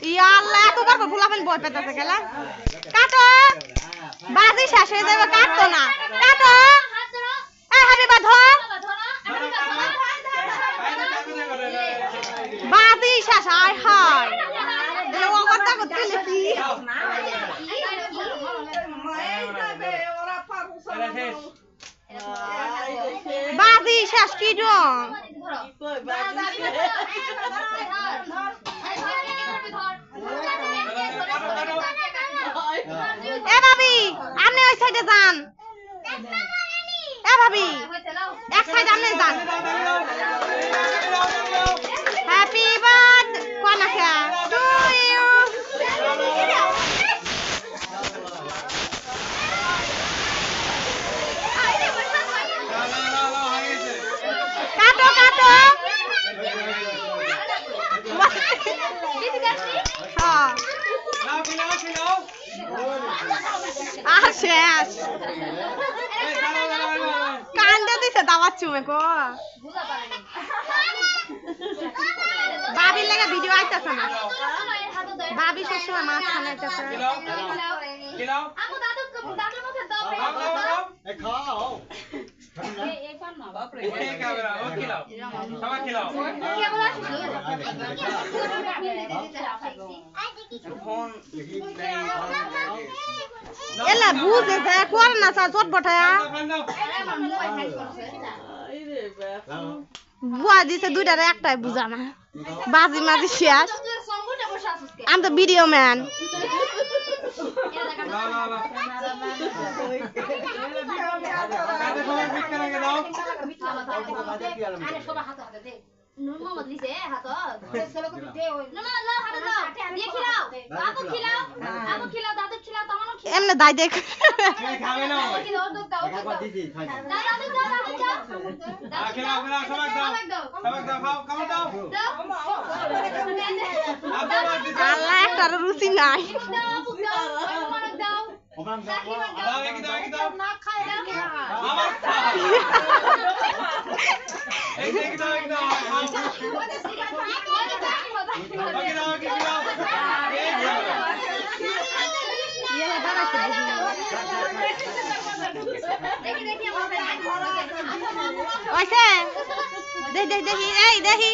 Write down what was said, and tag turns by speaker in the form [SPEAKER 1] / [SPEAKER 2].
[SPEAKER 1] ইয়া আল্লাহ এত করবো ফুলাফেল বই পেতেছে গেলা কাটো বাজি শেষ হয়ে যাবে কাটতো না কাটো এই হাবিবা ধর বাজি শেষ আয় হায় এ অবস্থা করতে কি বাজি শেষ কি রং এ ভাবি আপনি ওই সাইডে যান এ ভাবি এক সাইডে আপনি যান হ্যাপি বার্থডে কোনাকা টু ইউ কাটো কাটো শেষ কান্দে দিছে দাওয়াত চুমে কো বাবির লাগে ভিডিও আইতাছে না বাবি সবসময় মাছ খানা আইতাছে
[SPEAKER 2] খাও
[SPEAKER 1] এলা বুঝে যায় কোন না চট বঠায়া বুয়া দিছে দুইটারে একটাই বুঝা না বাজি মাজি শেষ আমি তো ভিডিও ম্যান এমনি দাই দেখ আল্লাহ একটা রুচি নাই দেখি এই দেখি